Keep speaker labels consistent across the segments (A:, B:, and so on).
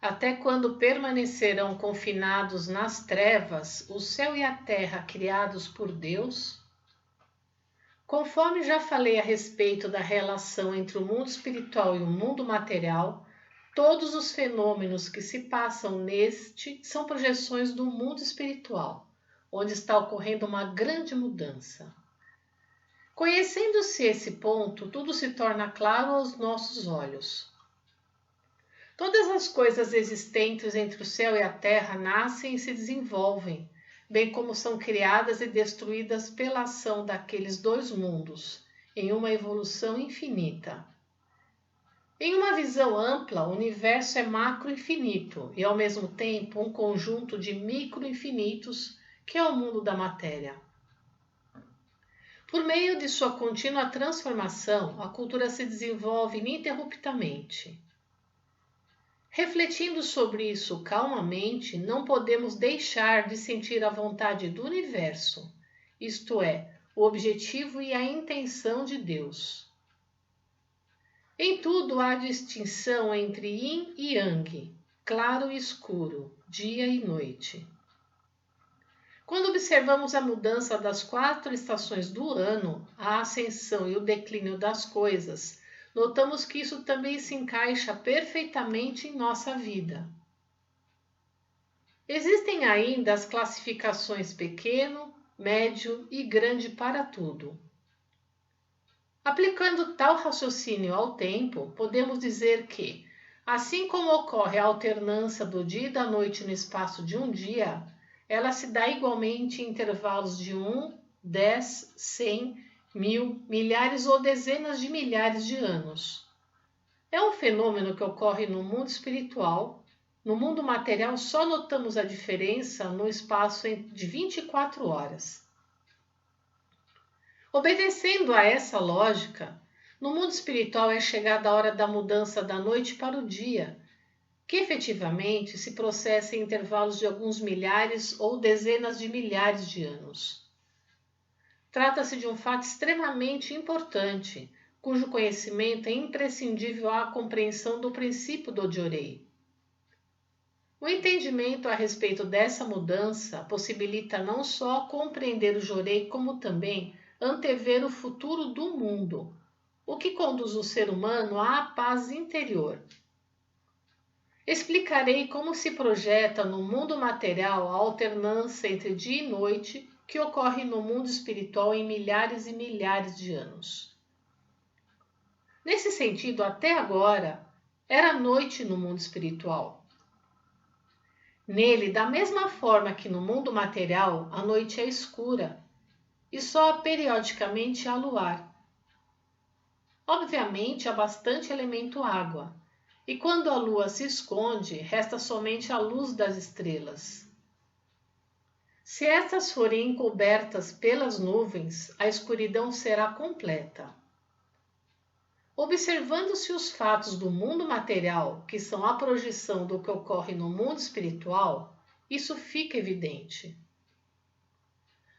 A: Até quando permanecerão confinados nas trevas o céu e a terra criados por Deus? Conforme já falei a respeito da relação entre o mundo espiritual e o mundo material, todos os fenômenos que se passam neste são projeções do mundo espiritual, onde está ocorrendo uma grande mudança. Conhecendo-se esse ponto, tudo se torna claro aos nossos olhos. Todas as coisas existentes entre o céu e a terra nascem e se desenvolvem, bem como são criadas e destruídas pela ação daqueles dois mundos, em uma evolução infinita. Em uma visão ampla, o universo é macro-infinito e, ao mesmo tempo, um conjunto de micro-infinitos, que é o mundo da matéria. Por meio de sua contínua transformação, a cultura se desenvolve ininterruptamente. Refletindo sobre isso calmamente, não podemos deixar de sentir a vontade do universo, isto é, o objetivo e a intenção de Deus. Em tudo há distinção entre yin e yang, claro e escuro, dia e noite. Quando observamos a mudança das 4 estações do ano, a ascensão e o declínio das coisas, notamos que isso também se encaixa perfeitamente em nossa vida. Existem ainda as classificações pequeno, médio e grande para tudo. Aplicando tal raciocínio ao tempo, podemos dizer que, assim como ocorre a alternância do dia e da noite no espaço de um dia, ela se dá igualmente em intervalos de 1, 10, 100, 1000, milhares ou dezenas de milhares de anos. É um fenômeno que ocorre no mundo espiritual. No mundo material, só notamos a diferença no espaço de 24 horas. Obedecendo a essa lógica, no mundo espiritual é chegada a hora da mudança da noite para o dia, que efetivamente se processa em intervalos de alguns milhares ou dezenas de milhares de anos. Trata-se de um fato extremamente importante, cujo conhecimento é imprescindível à compreensão do princípio do Jorei. O entendimento a respeito dessa mudança possibilita não só compreender o Jorei, como também antever o futuro do mundo, o que conduz o ser humano à paz interior. Explicarei como se projeta no mundo material a alternância entre dia e noite que ocorre no mundo espiritual em milhares e milhares de anos. Nesse sentido, até agora, era noite no mundo espiritual. Nele, da mesma forma que no mundo material, a noite é escura e só periodicamente há luar. Obviamente, há bastante elemento água, e quando a lua se esconde, resta somente a luz das estrelas. Se estas forem encobertas pelas nuvens, a escuridão será completa. Observando-se os fatos do mundo material, que são a projeção do que ocorre no mundo espiritual, isso fica evidente.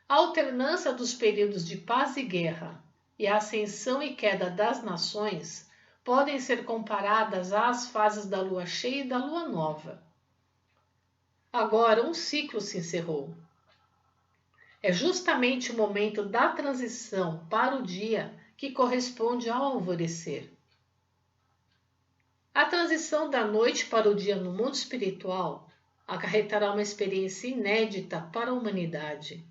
A: A alternância dos períodos de paz e guerra e a ascensão e queda das nações podem ser comparadas às fases da lua cheia e da lua nova. Agora, um ciclo se encerrou. É justamente o momento da transição para o dia que corresponde ao alvorecer. A transição da noite para o dia no mundo espiritual acarretará uma experiência inédita para a humanidade.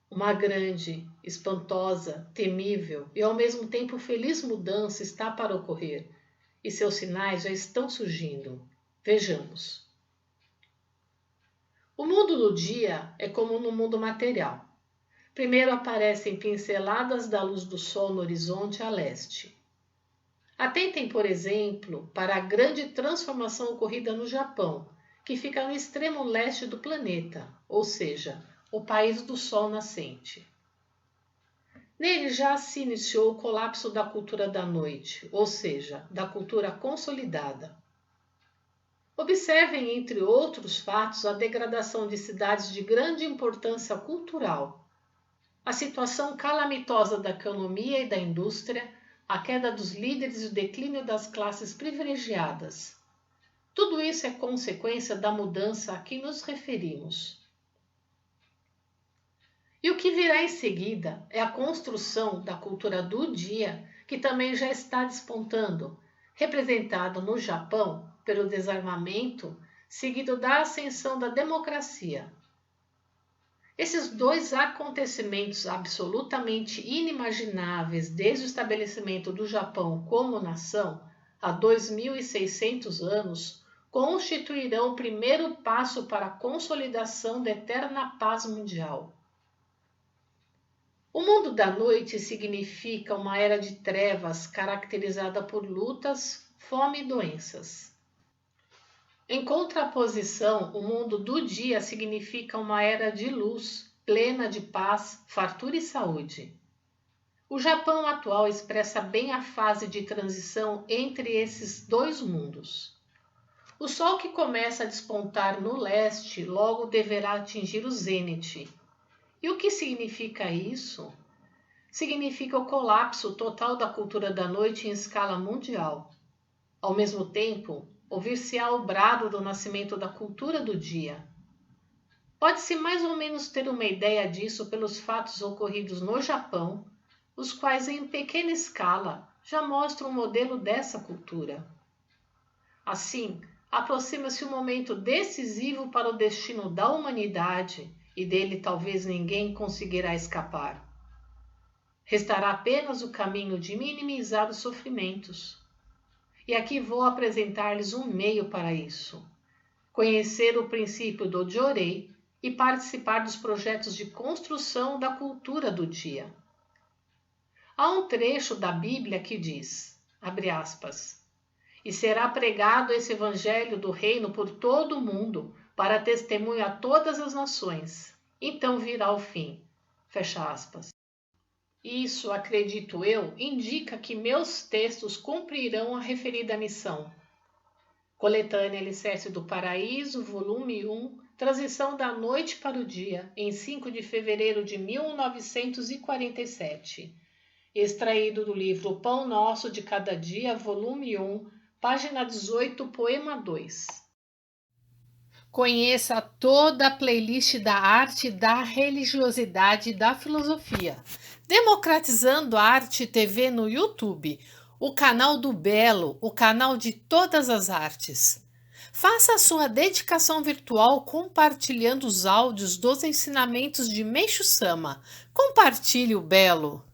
A: Uma grande, espantosa, temível e ao mesmo tempo feliz mudança está para ocorrer, e seus sinais já estão surgindo. Vejamos. O mundo do dia é como no mundo material. Primeiro aparecem pinceladas da luz do sol no horizonte a leste. Atentem, por exemplo, para a grande transformação ocorrida no Japão, que fica no extremo leste do planeta, ou seja, o país do sol nascente. Nele já se iniciou o colapso da cultura da noite, ou seja, da cultura consolidada. Observem, entre outros fatos, a degradação de cidades de grande importância cultural, a situação calamitosa da economia e da indústria, a queda dos líderes e o declínio das classes privilegiadas. Tudo isso é consequência da mudança a que nos referimos. E o que virá em seguida é a construção da cultura do dia, que também já está despontando, representada no Japão pelo desarmamento, seguido da ascensão da democracia. Esses dois acontecimentos absolutamente inimagináveis desde o estabelecimento do Japão como nação, há 2.600 anos, constituirão o primeiro passo para a consolidação da eterna paz mundial. O mundo da noite significa uma era de trevas caracterizada por lutas, fome e doenças. Em contraposição, o mundo do dia significa uma era de luz, plena de paz, fartura e saúde. O Japão atual expressa bem a fase de transição entre esses dois mundos. O sol que começa a despontar no leste logo deverá atingir o zênite. E o que significa isso? Significa o colapso total da cultura da noite em escala mundial. Ao mesmo tempo, ouvir-se-á o brado do nascimento da cultura do dia. Pode-se mais ou menos ter uma ideia disso pelos fatos ocorridos no Japão, os quais em pequena escala já mostram um modelo dessa cultura. Assim, aproxima-se um momento decisivo para o destino da humanidade e dele talvez ninguém conseguirá escapar. Restará apenas o caminho de minimizar os sofrimentos. E aqui vou apresentar-lhes um meio para isso. Conhecer o princípio do Jorei e participar dos projetos de construção da cultura do dia. Há um trecho da Bíblia que diz, abre aspas, e será pregado esse evangelho do reino por todo o mundo, para testemunho a todas as nações. Então virá o fim. Fecha aspas. Isso, acredito eu, indica que meus textos cumprirão a referida missão. Coletânea Alicerce do Paraíso, volume 1, Transição da Noite para o Dia, em 5 de fevereiro de 1947. Extraído do livro O Pão Nosso de Cada Dia, volume 1, página 18, poema 2. Conheça toda a playlist da arte, da religiosidade e da filosofia. Democratizando a Arte TV no YouTube, o canal do Belo, o canal de todas as artes. Faça a sua dedicação virtual compartilhando os áudios dos ensinamentos de Meixo Sama. Compartilhe o Belo.